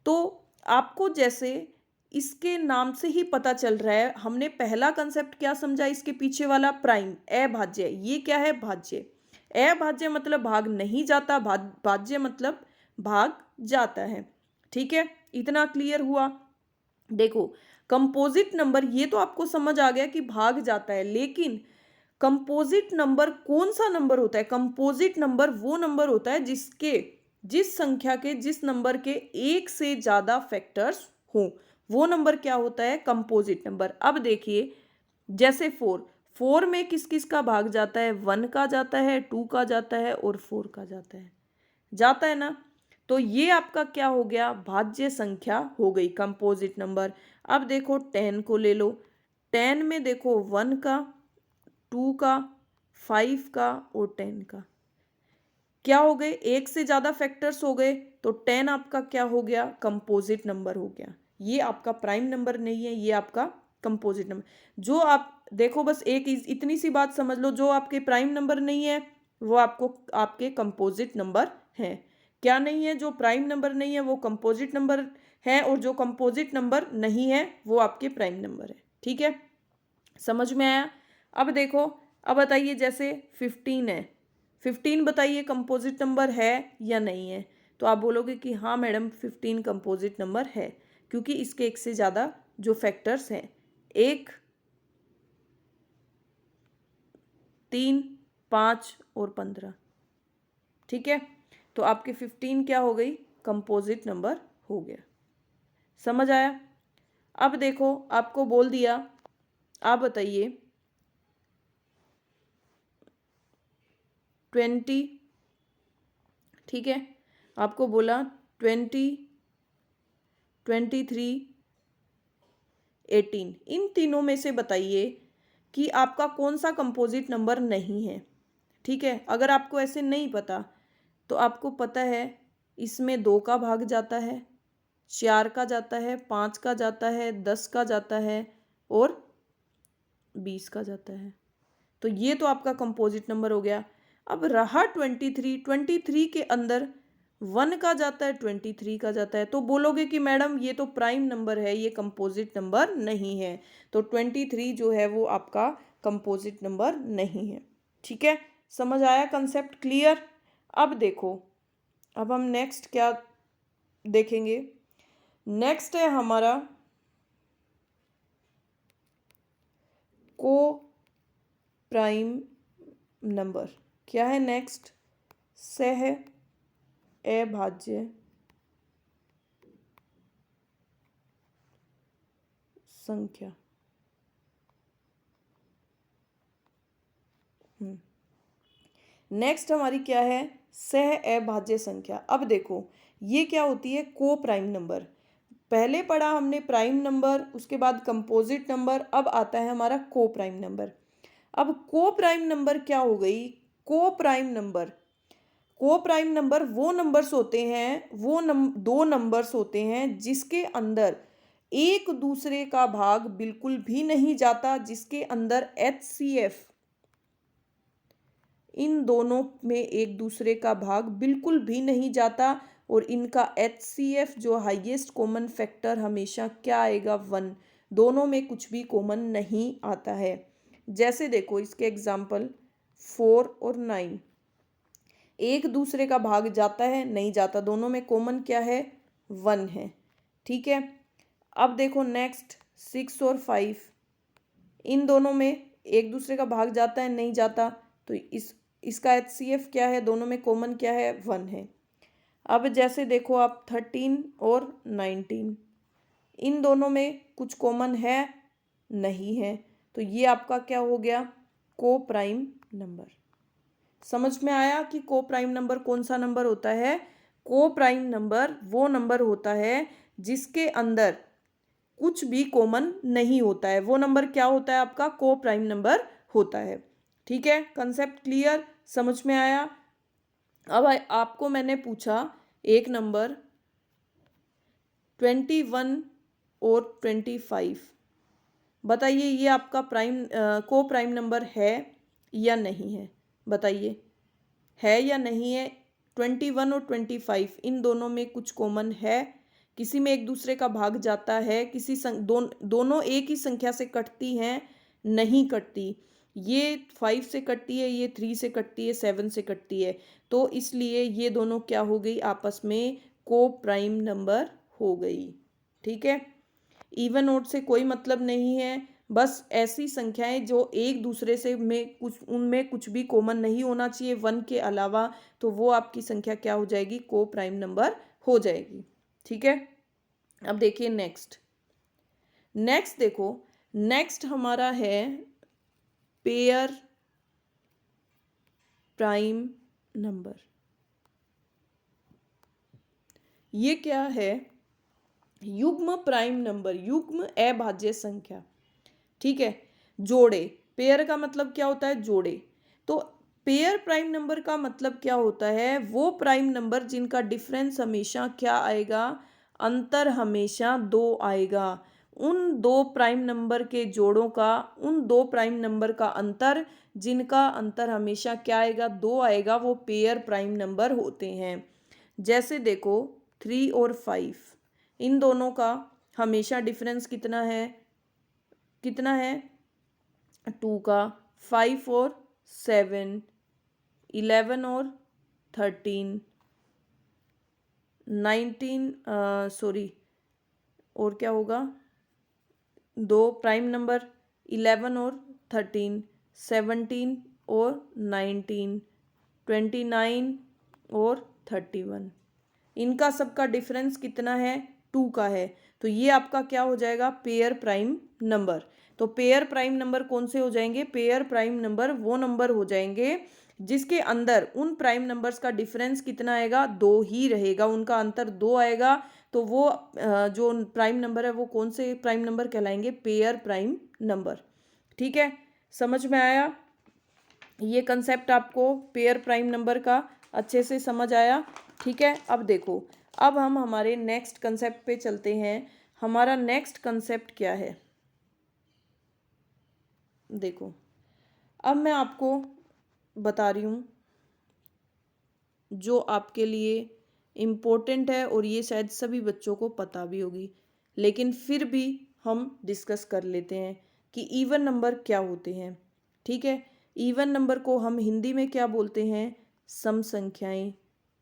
तो आपको जैसे इसके नाम से ही पता चल रहा है, हमने पहला कंसेप्ट क्या समझा? इसके पीछे वाला प्राइम, अभाज्य। ये क्या है? भाज्य। अभाज्य मतलब भाग नहीं जाता, भाज्य मतलब भाग जाता है। ठीक है, इतना क्लियर हुआ? देखो कंपोजिट नंबर, ये तो आपको समझ आ गया कि भाग जाता है, लेकिन कंपोजिट नंबर कौन सा नंबर होता है? कंपोजिट नंबर वो नंबर होता है जिस संख्या के, जिस नंबर के एक से ज्यादा फैक्टर्स हो, वो नंबर क्या होता है? Composite number. अब देखिए जैसे 4 में किस किस का भाग जाता है? 1 का जाता है, 2 का जाता है और 4 का जाता है ना। तो ये आपका क्या हो गया? भाज्य संख्या हो गई, कंपोजिट नंबर। अब देखो 10 को ले लो, 10 में देखो 1 का, 2 का, 5 का और 10 का क्या हो गए? एक से ज्यादा फैक्टर्स हो गए, तो 10 आपका क्या हो गया? कंपोजिट नंबर हो गया। ये आपका प्राइम नंबर नहीं है, ये आपका कंपोजिट नंबर। जो आप देखो, बस एक इतनी सी बात समझ लो, जो आपके प्राइम नंबर नहीं है वो आपको आपके कंपोजिट नंबर हैं। क्या नहीं है? जो प्राइम नंबर नहीं है वो कंपोजिट नंबर है, और जो कंपोजिट नंबर नहीं है वो आपके प्राइम नंबर है। ठीक है, समझ में आया? अब देखो, अब बताइए जैसे 15 है, 15 बताइए कंपोजिट नंबर है या नहीं है? तो आप बोलोगे कि हाँ मैडम 15 कंपोजिट नंबर है, क्योंकि इसके एक से ज़्यादा जो फैक्टर्स हैं, 1, 3, 5 और 15। ठीक है, तो आपके 15 क्या हो गई? कंपोजिट नंबर हो गया। समझ आया? अब देखो आपको बोल दिया, आप बताइए 20, ठीक है, आपको बोला 20, 23, 18। इन तीनों में से बताइए कि आपका कौन सा कंपोजिट नंबर नहीं है। ठीक है, अगर आपको ऐसे नहीं पता तो आपको पता है इसमें 2 का भाग जाता है, 4 का जाता है, 5 का जाता है, 10 का जाता है और 20 का जाता है। तो ये तो आपका कंपोजिट नंबर हो गया। अब रहा 23, 23 के अंदर 1 का जाता है, 23 का जाता है, तो बोलोगे कि मैडम ये तो प्राइम नंबर है, ये कंपोजिट नंबर नहीं है। तो 23 जो है वो आपका कंपोजिट नंबर नहीं है। ठीक है, समझ आया कंसेप्ट? क्लियर? अब देखो, अब हम नेक्स्ट क्या देखेंगे। नेक्स्ट है हमारा को प्राइम नंबर। क्या है नेक्स्ट? सह अभाज्य संख्या। नेक्स्ट हमारी क्या है? सह अभाज्य संख्या। अब देखो ये क्या होती है? को प्राइम नंबर। पहले पढ़ा हमने प्राइम नंबर, उसके बाद कंपोजिट नंबर, अब आता है हमारा को प्राइम नंबर। अब को प्राइम नंबर क्या हो गई? को प्राइम नंबर, को प्राइम नंबर वो नंबर्स होते हैं, वो दो नंबर्स होते हैं जिसके अंदर एक दूसरे का भाग बिल्कुल भी नहीं जाता, जिसके अंदर HCF, इन दोनों में एक दूसरे का भाग बिल्कुल भी नहीं जाता, और इनका HCF जो हाईएस्ट कॉमन फैक्टर हमेशा क्या आएगा? 1। दोनों में कुछ भी कॉमन नहीं आता है। जैसे देखो इसके एग्जाम्पल 4 और 9, एक दूसरे का भाग जाता है? नहीं जाता, दोनों में कॉमन क्या है? 1 है। ठीक है, अब देखो नेक्स्ट 6 और 5, इन दोनों में एक दूसरे का भाग जाता है? नहीं जाता, तो इसका HCF क्या है? दोनों में कॉमन क्या है? 1 है। अब जैसे देखो आप 13 और 19, इन दोनों में कुछ कॉमन है? नहीं है, तो ये आपका क्या हो गया? को प्राइम नंबर। समझ में आया कि को प्राइम नंबर कौन सा नंबर होता है? को प्राइम नंबर वो नंबर होता है जिसके अंदर कुछ भी कॉमन नहीं होता है, वो नंबर क्या होता है? आपका को प्राइम नंबर होता है। ठीक है, कंसेप्ट क्लियर? समझ में आया? अब आपको मैंने पूछा एक नंबर 21 और 25, बताइए ये आपका को प्राइम नंबर है या नहीं है? बताइए, है या नहीं है? 21 और 25 इन दोनों में कुछ कॉमन है? किसी में एक दूसरे का भाग जाता है? दोनों एक ही संख्या से कटती हैं? नहीं कटती। ये 5 से कटती है, ये 3 से कटती है, 7 से कटती है, तो इसलिए ये दोनों क्या हो गई? आपस में को प्राइम नंबर हो गई। ठीक है, इवन ओड से कोई मतलब नहीं है, बस ऐसी संख्याएं जो एक दूसरे से उनमें कुछ भी कॉमन नहीं होना चाहिए 1 के अलावा, तो वो आपकी संख्या क्या हो जाएगी? को प्राइम नंबर हो जाएगी। ठीक है, अब देखिए नेक्स्ट देखो, नेक्स्ट हमारा है पेयर प्राइम नंबर। ये क्या है? युग्म प्राइम नंबर, युग्म अभाज्य संख्या। ठीक है, जोड़े। पेयर का मतलब क्या होता है? जोड़े। तो पेयर प्राइम नंबर का मतलब क्या होता है? वो प्राइम नंबर जिनका डिफरेंस हमेशा क्या आएगा? अंतर हमेशा 2 आएगा। उन दो प्राइम नंबर के जोड़ों का, उन दो प्राइम नंबर का अंतर, जिनका अंतर हमेशा क्या आएगा? 2 आएगा, वो पेयर प्राइम नंबर होते हैं। जैसे देखो 3 और 5, इन दोनों का हमेशा डिफरेंस कितना है? 2 का। 5 और 7, 11 और 13, 19 सॉरी, और क्या होगा? 2 प्राइम नंबर 11 और 13, 17 और 19, 29 और 31, इनका सबका डिफरेंस कितना है? 2 का है। तो ये आपका क्या हो जाएगा? Pair prime number. तो पेयर प्राइम नंबर कौन से हो जाएंगे? पेयर प्राइम नंबर वो नंबर हो जाएंगे जिसके अंदर उन प्राइम नंबर्स का डिफरेंस कितना आएगा? 2 ही रहेगा, उनका अंतर 2 आएगा। तो वो जो प्राइम नंबर है वो कौन से प्राइम नंबर कहलाएंगे? Pair prime number. ठीक है, समझ में आया? ये कंसेप्ट आपको पेयर प्राइम नंबर का अच्छे से समझ आया? ठीक है, अब देखो, अब हम हमारे नेक्स्ट कंसेप्ट पे चलते हैं। हमारा नेक्स्ट कंसेप्ट क्या है? देखो, अब मैं आपको बता रही हूँ जो आपके लिए इम्पोर्टेंट है, और ये शायद सभी बच्चों को पता भी होगी, लेकिन फिर भी हम डिस्कस कर लेते हैं कि इवन नंबर क्या होते हैं। ठीक है, इवन नंबर को हम हिंदी में क्या बोलते हैं? सम संख्याएं।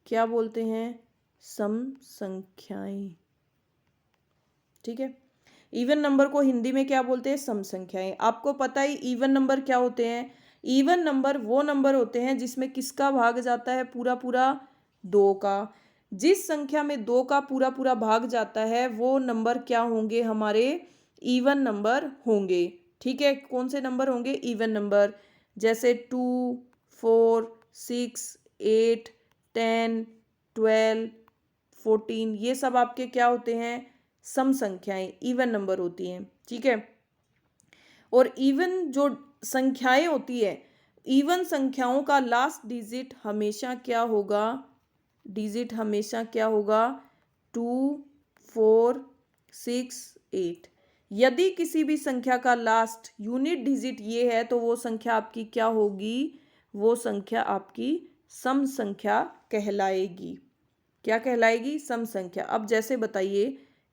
क्या बोलते हैं? सम संख्याएं। ठीक है, इवन नंबर को हिंदी में क्या बोलते हैं? सम संख्याएं। आपको पता ही इवन नंबर क्या होते हैं? इवन नंबर वो नंबर होते हैं जिसमें किसका भाग जाता है? पूरा पूरा दो का। जिस संख्या में दो का पूरा पूरा भाग जाता है वो नंबर क्या होंगे? हमारे इवन नंबर होंगे। ठीक है, कौन से नंबर होंगे? Even number. जैसे 2, 4, 6, 8, 10, 12, 14, ये सब आपके क्या होते हैं? सम संख्याएं, इवन नंबर होती हैं। ठीक है, और इवन जो संख्याएं होती है, इवन संख्याओं का लास्ट डिजिट हमेशा क्या होगा? डिजिट हमेशा क्या होगा? 2, 4, 6, 8। यदि किसी भी संख्या का लास्ट यूनिट डिजिट ये है तो वो संख्या आपकी क्या होगी? वो संख्या आपकी सम संख्या कहलाएगी। क्या कहलाएगी? सम संख्या। अब जैसे बताइए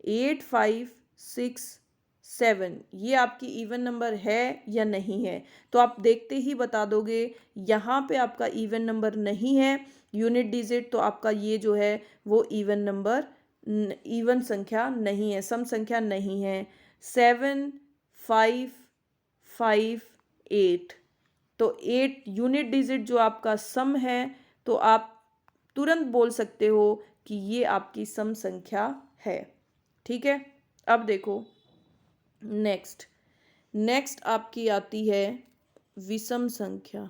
8, 5, 6, 7, ये आपकी इवन नंबर है या नहीं है? तो आप देखते ही बता दोगे। यहाँ पे आपका इवन नंबर नहीं है यूनिट डिजिट, तो आपका ये जो है वो इवन नंबर, इवन संख्या नहीं है, सम संख्या नहीं है। 7, 5, 5, 8, तो 8 यूनिट डिजिट जो आपका सम है, तो आप तुरंत बोल सकते हो कि ये आपकी सम संख्या है। ठीक है, अब देखो नेक्स्ट आपकी आती है विषम संख्या।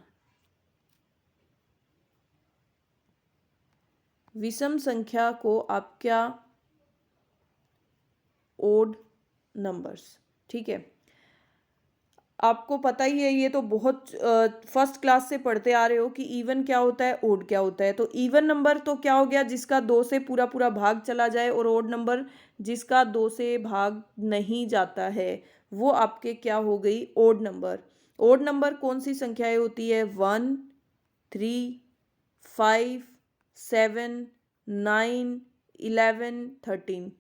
विषम संख्या को आप क्या? Odd numbers. ठीक है, आपको पता ही है, ये तो बहुत फर्स्ट क्लास से पढ़ते आ रहे हो कि इवन क्या होता है, ओड क्या होता है। तो इवन नंबर तो क्या हो गया? जिसका दो से पूरा पूरा भाग चला जाए, और ओड नंबर जिसका दो से भाग नहीं जाता है, वो आपके क्या हो गई? Odd number. ओड नंबर कौन सी संख्याएं होती है? 1, 3, 5, 7, 9, 11, 13।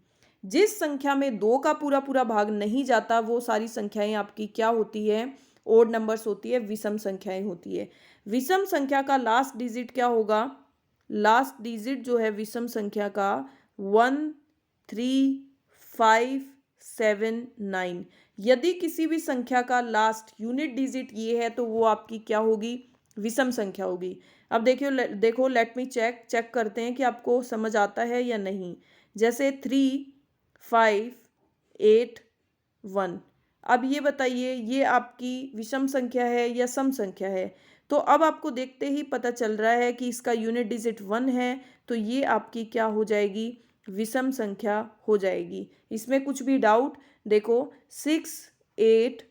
जिस संख्या में दो का पूरा पूरा भाग नहीं जाता वो सारी संख्याएं आपकी क्या होती है? ओड नंबर्स होती है, विषम संख्याएं होती है। विषम संख्या का लास्ट डिजिट क्या होगा? लास्ट डिजिट जो है विषम संख्या का 1, 3, 5, 7, 9। यदि किसी भी संख्या का लास्ट यूनिट डिजिट ये है तो वो आपकी क्या होगी? विषम संख्या होगी। अब देखो लेट मी चेक करते हैं कि आपको समझ आता है या नहीं। जैसे 3, 5, 8, 1। अब ये बताइए ये आपकी विषम संख्या है या सम संख्या है? तो अब आपको देखते ही पता चल रहा है कि इसका यूनिट डिजिट 1 है, तो ये आपकी क्या हो जाएगी? विषम संख्या हो जाएगी। इसमें कुछ भी डाउट? देखो 6, 8,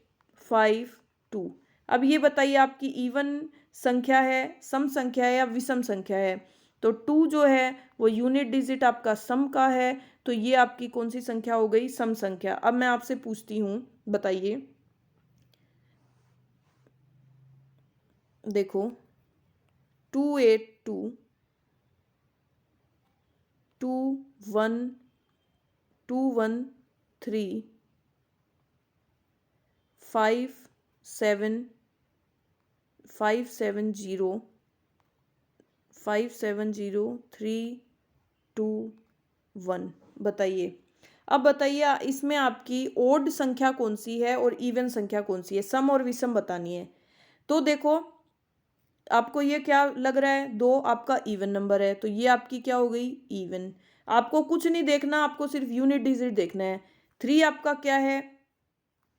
5, 2। अब ये बताइए आपकी इवन संख्या है, सम संख्या है या विषम संख्या है? तो 2 जो है वो यूनिट डिजिट आपका सम का है, तो ये आपकी कौन सी संख्या हो गई? सम संख्या। अब मैं आपसे पूछती हूँ, बताइए, देखो 2, 8, 2, 2, 1, 2, 1, 3, 5, 7, 5, 7, 0, 5, 7, 0, 3, 2, 1। बताइए, अब बताइए इसमें आपकी ओड संख्या कौन सी है और इवन संख्या कौन सी है? सम और विषम बतानी है। तो देखो आपको ये क्या लग रहा है? 2 आपका इवन नंबर है, तो ये आपकी क्या हो गई? इवन। आपको कुछ नहीं देखना, आपको सिर्फ यूनिट डिजिट देखना है। 3 आपका क्या है?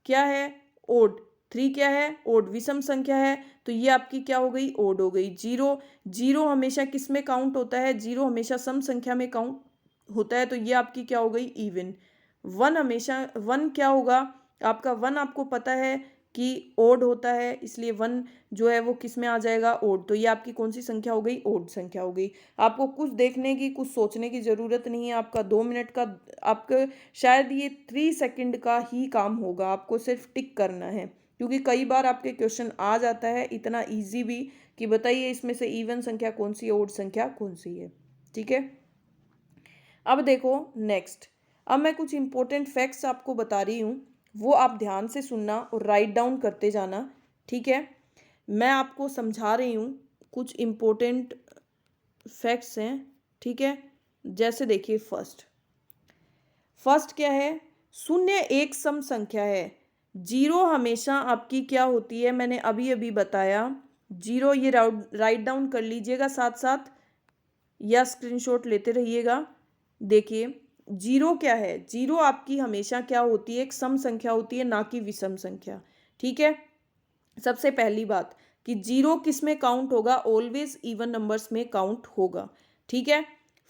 क्या है? ओड। 3 क्या है? ओड। विषम संख्या है, तो ये आपकी क्या हो गई? ओड हो गई। 0 हमेशा किस में काउंट होता है? 0 हमेशा सम संख्या में काउंट होता है तो ये आपकी क्या हो गई, इवन। वन हमेशा, वन क्या होगा आपका, वन आपको पता है कि ओड होता है, इसलिए वन जो है वो किस में आ जाएगा, ओड। तो ये आपकी कौन सी संख्या हो गई, ओड संख्या हो गई। आपको कुछ देखने की, कुछ सोचने की ज़रूरत नहीं है। आपका 2 मिनट का, आपका शायद ये 3 सेकंड का ही काम होगा, आपको सिर्फ टिक करना है, क्योंकि कई बार आपके क्वेश्चन आ जाता है इतना ईजी भी कि बताइए इसमें से इवन संख्या कौन सी है, ओड संख्या कौन सी है। ठीक है, अब देखो नेक्स्ट। अब मैं कुछ इंपॉर्टेंट फैक्ट्स आपको बता रही हूँ, वो आप ध्यान से सुनना और राइट डाउन करते जाना। ठीक है, मैं आपको समझा रही हूँ, कुछ इम्पोर्टेंट फैक्ट्स हैं। ठीक है, जैसे देखिए फर्स्ट क्या है, शून्य एक सम संख्या है। जीरो हमेशा आपकी क्या होती है, मैंने अभी अभी बताया। जीरो, ये राइट डाउन कर लीजिएगा साथ साथ या स्क्रीनशॉट लेते रहिएगा। देखिए जीरो क्या है, जीरो आपकी हमेशा क्या होती है, एक सम संख्या होती है, ना कि विषम संख्या। ठीक है, सबसे पहली बात कि जीरो किस में काउंट होगा, ऑलवेज इवन नंबर्स में काउंट होगा। ठीक है,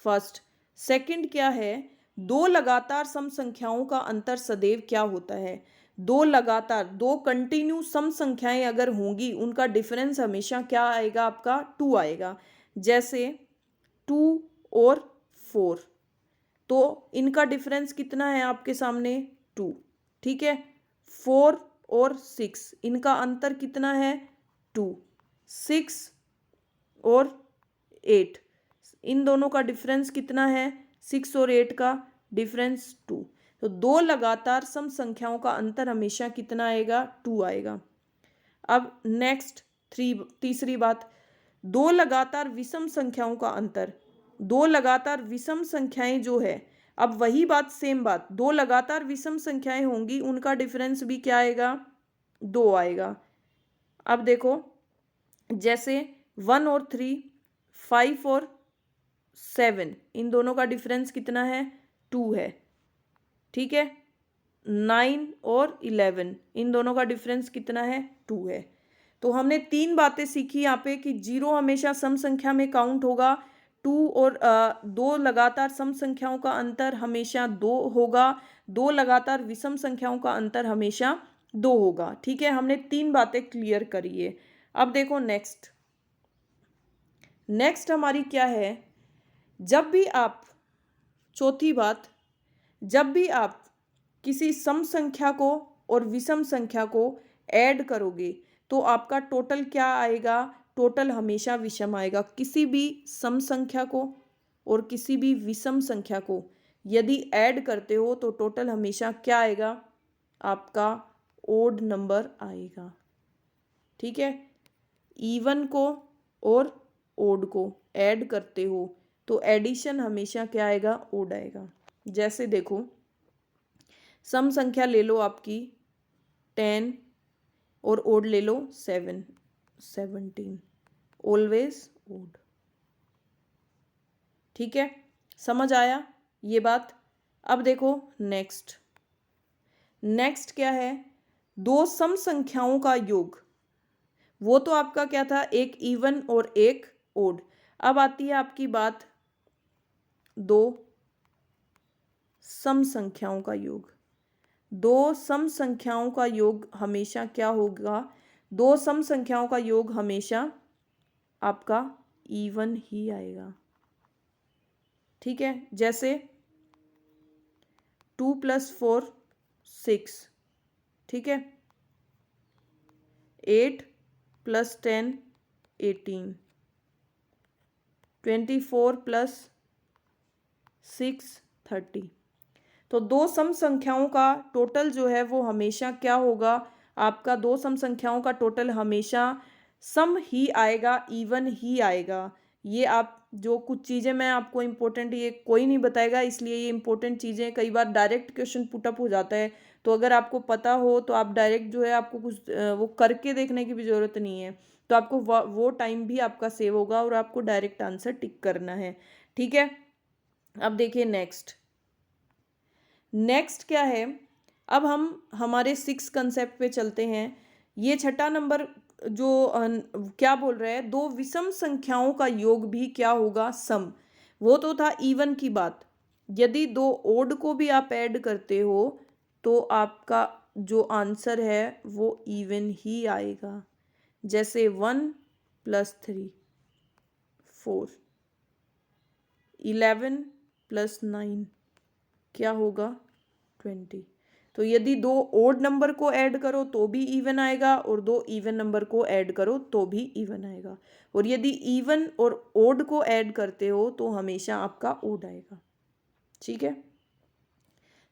फर्स्ट। सेकंड क्या है, दो लगातार सम संख्याओं का अंतर सदैव क्या होता है, दो लगातार, दो कंटिन्यू सम संख्याएं अगर होंगी उनका डिफरेंस हमेशा क्या आएगा, आपका 2 आएगा। जैसे 2 और 4, तो इनका डिफरेंस कितना है आपके सामने, 2। ठीक है, 4 और 6, इनका अंतर कितना है, 2। 6 और 8, इन दोनों का डिफरेंस कितना है, 6 और 8 का डिफरेंस 2। तो दो लगातार सम संख्याओं का अंतर हमेशा कितना आएगा, 2 आएगा। अब नेक्स्ट तीसरी बात, दो लगातार विषम संख्याओं का अंतर, दो लगातार विषम संख्याएं जो है, अब वही बात, सेम बात, दो लगातार विषम संख्याएं होंगी उनका डिफरेंस भी क्या आएगा, 2 आएगा। अब देखो जैसे 1 और 3, 5 और 7, इन दोनों का डिफरेंस कितना है, 2 है। ठीक है, 9 और 11, इन दोनों का डिफरेंस कितना है, 2 है। तो हमने 3 बातें सीखी यहाँ पे कि जीरो हमेशा सम संख्या में काउंट होगा, 2 और 2 लगातार सम संख्याओं का अंतर हमेशा 2 होगा, 2 लगातार विषम संख्याओं का अंतर हमेशा 2 होगा। ठीक है, हमने 3 बातें क्लियर करी है। अब देखो नेक्स्ट हमारी क्या है, जब भी आप, चौथी बात, जब भी आप किसी सम संख्या को और विषम संख्या को ऐड करोगे तो आपका टोटल क्या आएगा, टोटल हमेशा विषम आएगा। किसी भी सम संख्या को और किसी भी विषम संख्या को यदि ऐड करते हो तो टोटल हमेशा क्या आएगा, आपका ओड नंबर आएगा। ठीक है, इवन को और ओड को ऐड करते हो तो एडिशन हमेशा क्या आएगा, ओड आएगा। जैसे देखो सम संख्या ले लो आपकी 10 और ओड ले लो 7, 17, ऑलवेज ओड। ठीक है, समझ आया ये बात। अब देखो नेक्स्ट क्या है, दो सम संख्याओं का योग, वो तो आपका क्या था, एक इवन और एक ओड। अब आती है आपकी बात दो सम संख्याओं का योग। दो सम संख्याओं का योग हमेशा क्या होगा, दो सम संख्याओं का योग हमेशा आपका इवन ही आएगा। ठीक है, जैसे 2 + 4 6, ठीक है, 8 + 10 18, 24 + 6 30। तो दो सम संख्याओं का टोटल जो है वो हमेशा क्या होगा, आपका दो सम संख्याओं का टोटल हमेशा सम ही आएगा, इवन ही आएगा। ये आप जो कुछ चीज़ें मैं आपको इम्पोर्टेंट, ये कोई नहीं बताएगा, इसलिए ये इंपॉर्टेंट चीज़ें कई बार डायरेक्ट क्वेश्चन पुटअप हो जाता है। तो अगर आपको पता हो तो आप डायरेक्ट जो है, आपको कुछ वो करके देखने की भी ज़रूरत नहीं है, तो आपको वो टाइम भी आपका सेव होगा और आपको डायरेक्ट आंसर टिक करना है। ठीक है, अब देखिए नेक्स्ट क्या है, अब हम हमारे 6 कंसेप्ट पे चलते हैं। ये छठा नंबर जो क्या बोल रहे हैं, दो विषम संख्याओं का योग भी क्या होगा, सम। वो तो था इवन की बात, यदि 2 ओड को भी आप ऐड करते हो तो आपका जो आंसर है वो इवन ही आएगा। जैसे 1 + 3 4, 11 + 9 क्या होगा 20। तो यदि 2 ओड नंबर को ऐड करो तो भी इवन आएगा और 2 इवन नंबर को ऐड करो तो भी इवन आएगा, और यदि इवन और ओड को ऐड करते हो तो हमेशा आपका ओड आएगा। ठीक है,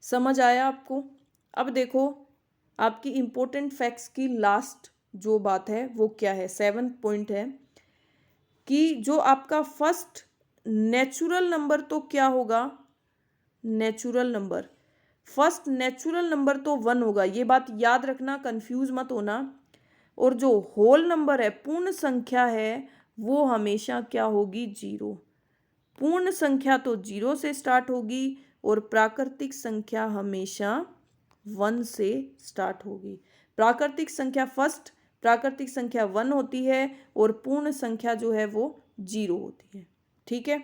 समझ आया आपको। अब देखो आपकी इंपॉर्टेंट फैक्ट्स की लास्ट जो बात है वो क्या है, 7th पॉइंट है कि जो आपका फर्स्ट नेचुरल नंबर तो क्या होगा, natural number, first natural number तो 1 होगा, ये बात याद रखना, कंफ्यूज मत होना। और जो होल नंबर है, पूर्ण संख्या है, वो हमेशा क्या होगी 0। पूर्ण संख्या तो 0 से स्टार्ट होगी और प्राकृतिक संख्या हमेशा 1 से स्टार्ट होगी। प्राकृतिक संख्या फर्स्ट, प्राकृतिक संख्या 1 होती है और पूर्ण संख्या जो है वो 0 होती है। ठीक है,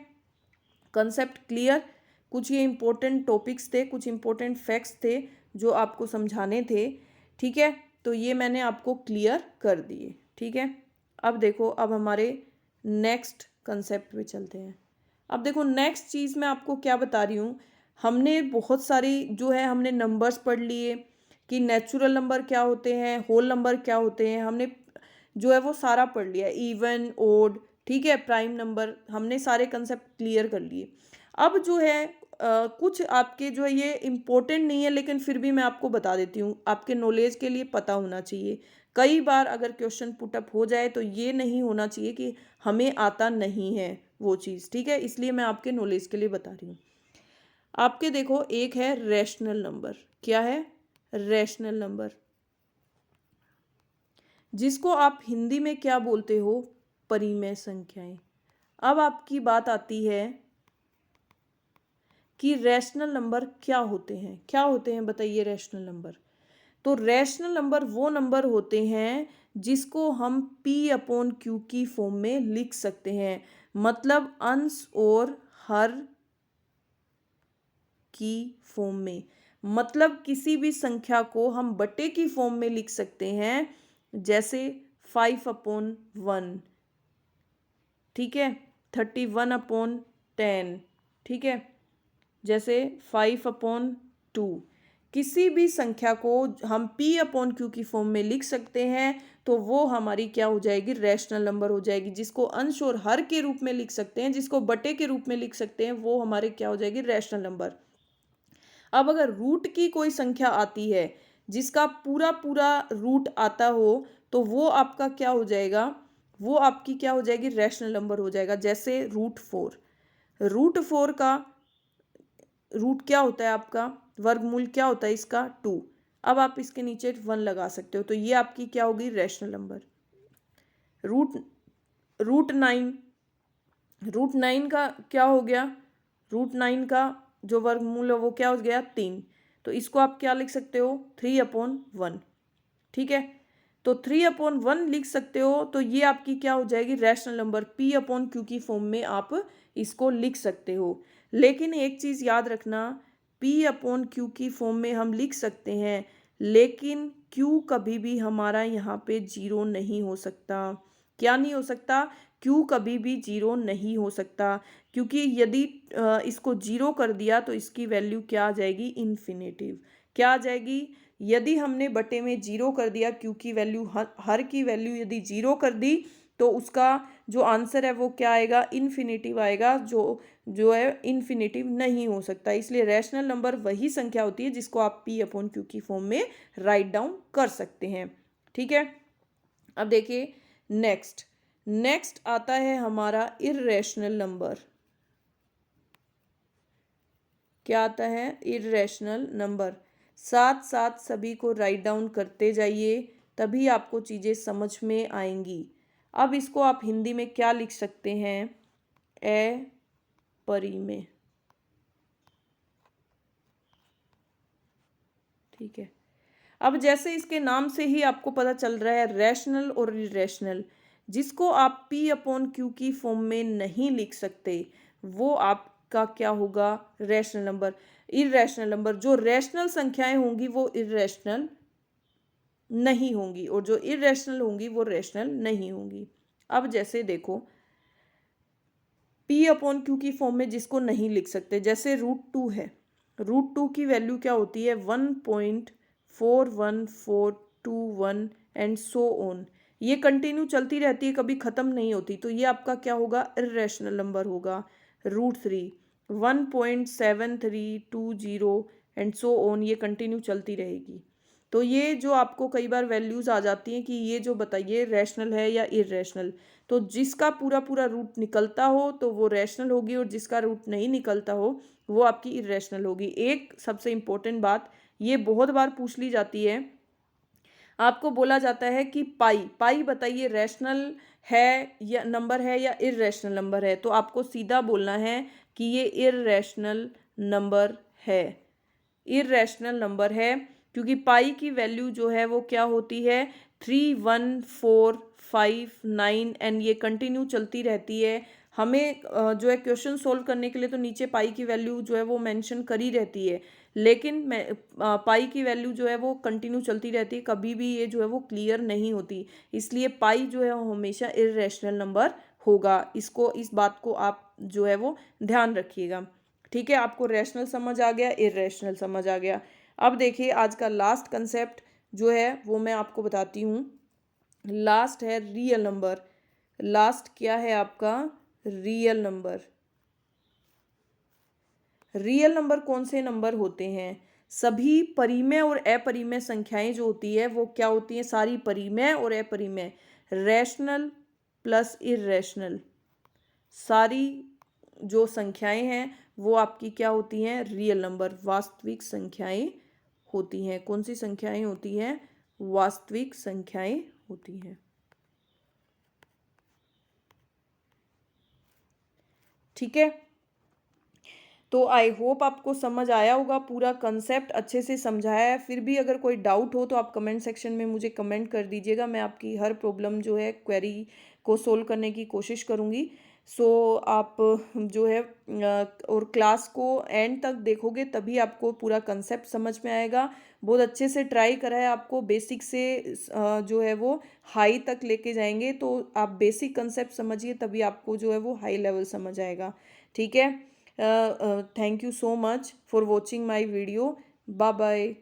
कंसेप्ट क्लियर। कुछ ये इंपॉर्टेंट टॉपिक्स थे, कुछ इंपॉर्टेंट फैक्ट्स थे जो आपको समझाने थे। ठीक है, तो ये मैंने आपको क्लियर कर दिए। ठीक है, अब देखो, अब हमारे नेक्स्ट कंसेप्ट पे चलते हैं। अब देखो नेक्स्ट चीज़ मैं आपको क्या बता रही हूँ, हमने बहुत सारी जो है हमने नंबर्स पढ़ लिए कि नेचुरल नंबर क्या होते हैं, होल नंबर क्या होते हैं, हमने जो है वो सारा पढ़ लिया, इवन ओड, ठीक है, प्राइम नंबर, हमने सारे कंसेप्ट क्लियर कर लिए। अब जो है कुछ आपके जो है ये इम्पोर्टेंट नहीं है लेकिन फिर भी मैं आपको बता देती हूँ, आपके नॉलेज के लिए पता होना चाहिए। कई बार अगर क्वेश्चन पुटअप हो जाए तो ये नहीं होना चाहिए कि हमें आता नहीं है वो चीज़। ठीक है, इसलिए मैं आपके नॉलेज के लिए बता रही हूँ। आपके देखो एक है रैशनल नंबर, क्या है, रैशनल नंबर, जिसको आप हिंदी में क्या बोलते हो, परिमेय संख्याएं। अब आपकी बात आती है कि रैशनल नंबर क्या होते हैं, क्या होते हैं बताइए रैशनल नंबर। तो रैशनल नंबर वो नंबर होते हैं जिसको हम P/Q की फॉर्म में लिख सकते हैं, मतलब अंश और हर की फॉर्म में, मतलब किसी भी संख्या को हम बटे की फॉर्म में लिख सकते हैं, जैसे 5/1, ठीक है, 31/10, ठीक है, जैसे 5/2। किसी भी संख्या को हम P/Q की फॉर्म में लिख सकते हैं तो वो हमारी क्या हो जाएगी, रैशनल नंबर हो जाएगी। जिसको अंश और हर के रूप में लिख सकते हैं, जिसको बटे के रूप में लिख सकते हैं, वो हमारे क्या हो जाएगी, रैशनल नंबर। अब अगर रूट की कोई संख्या आती है जिसका पूरा पूरा रूट आता हो तो वो आपका क्या हो जाएगा, वो आपकी क्या हो जाएगी, रैशनल नंबर हो जाएगा। जैसे √4, √4 का रूट क्या होता है आपका, वर्गमूल क्या होता है इसका 2। अब आप इसके नीचे 1 लगा सकते हो तो ये आपकी क्या होगी, रैशनल नंबर। रूट √9, √9 का क्या हो गया, √9 का जो वर्गमूल है वो क्या हो गया 3। तो इसको आप क्या लिख सकते हो, 3/1, ठीक है। तो 3/1 लिख सकते हो तो ये आपकी क्या हो जाएगी, रैशनल नंबर, P/Q की फॉर्म में आप इसको लिख सकते हो। लेकिन एक चीज़ याद रखना, P/Q की फॉर्म में हम लिख सकते हैं लेकिन Q कभी भी हमारा यहाँ पे 0 नहीं हो सकता। क्या नहीं हो सकता, Q कभी भी 0 नहीं हो सकता, क्योंकि यदि इसको 0 कर दिया तो इसकी वैल्यू क्या आ जाएगी, इन्फिनेटिव। क्या आ जाएगी, यदि हमने बटे में 0 कर दिया, Q की वैल्यू हर की वैल्यू यदि 0 कर दी तो उसका जो आंसर है वो क्या आएगा, इन्फिनेटिव आएगा, जो है इन्फिनेटिव नहीं हो सकता। इसलिए रैशनल नंबर वही संख्या होती है जिसको आप P/Q की फॉर्म में राइट डाउन कर सकते हैं। ठीक है, अब देखिए नेक्स्ट आता है हमारा इर्रेशनल नंबर। क्या आता है, इर्रेशनल नंबर। साथ साथ सभी को राइट डाउन करते जाइए तभी आपको चीज़ें समझ में आएंगी। अब इसको आप हिंदी में क्या लिख सकते हैं, अपरिमेय। ठीक है, अब जैसे इसके नाम से ही आपको पता चल रहा है, रैशनल और इरेशनल, जिसको आप P/Q की फॉर्म में नहीं लिख सकते वो आप आपका क्या होगा, रैशनल नंबर। इर्रेशनल नंबर, जो रैशनल संख्याएं होंगी वो इर्रेशनल नहीं होंगी और जो इर्रेशनल होंगी वो रैशनल नहीं होंगी। अब जैसे देखो पी अपॉन क्यू की फॉर्म में जिसको नहीं लिख सकते, जैसे √2 है, √2 की वैल्यू क्या होती है 1.41421 एंड सो ऑन। ये कंटिन्यू चलती रहती है, कभी ख़त्म नहीं होती, तो ये आपका क्या होगा, इर्रेशनल नंबर होगा। √3 1.7320 एंड सो ऑन, ये कंटिन्यू चलती रहेगी। तो ये जो आपको कई बार वैल्यूज़ आ जाती हैं कि ये जो बताइए रैशनल है या इर्रेशनल, तो जिसका पूरा पूरा रूट निकलता हो तो वो रैशनल होगी और जिसका रूट नहीं निकलता हो वो आपकी इर्रेशनल होगी। एक सबसे इम्पोर्टेंट बात, ये बहुत बार पूछ ली जाती है, आपको बोला जाता है कि पाई पाई बताइए रैशनल है या नंबर है या इर्रेशनल नंबर है, तो आपको सीधा बोलना है कि ये इर्रेशनल नंबर है, इर्रेशनल नंबर है, क्योंकि पाई की वैल्यू जो है वो क्या होती है 31459 एंड ये कंटिन्यू चलती रहती है। हमें जो है क्वेश्चन सोल्व करने के लिए तो नीचे पाई की वैल्यू जो है वो मेंशन करी रहती है, लेकिन पाई की वैल्यू जो है वो कंटिन्यू चलती रहती है, कभी भी ये जो है वो क्लियर नहीं होती, इसलिए पाई जो है वो हमेशा इर्रेशनल नंबर होगा। इसको, इस बात को आप जो है वो ध्यान रखिएगा। ठीक है, आपको रैशनल समझ आ गया, इर्रेशनल समझ आ गया। अब देखिए आज का लास्ट कंसेप्ट जो है वो मैं आपको बताती हूँ। लास्ट है रियल नंबर। लास्ट क्या है आपका, रियल नंबर। रियल नंबर कौन से नंबर होते हैं, सभी परिमेय और अपरिमेय संख्याएं जो होती है वो क्या होती हैं, सारी परिमेय और अपरिमेय, रैशनल प्लस इर्रेशनल, सारी जो संख्याएं हैं वो आपकी क्या होती हैं, रियल नंबर, वास्तविक संख्याएं होती हैं। कौन सी संख्याएं होती हैं, वास्तविक संख्याएं होती हैं। ठीक है, तो आई होप आपको समझ आया होगा, पूरा कंसेप्ट अच्छे से समझाया है। फिर भी अगर कोई डाउट हो तो आप कमेंट सेक्शन में मुझे कमेंट कर दीजिएगा, मैं आपकी हर प्रॉब्लम जो है क्वेरी को सोल्व करने की कोशिश करूँगी। सो आप जो है और क्लास को एंड तक देखोगे तभी आपको पूरा कंसेप्ट समझ में आएगा। बहुत अच्छे से ट्राई करा है, आपको बेसिक से जो है वो हाई तक लेके जाएंगे, तो आप बेसिक कंसेप्ट समझिए तभी आपको जो है वो हाई लेवल समझ आएगा। ठीक है, thank you so much for watching my video. Bye bye.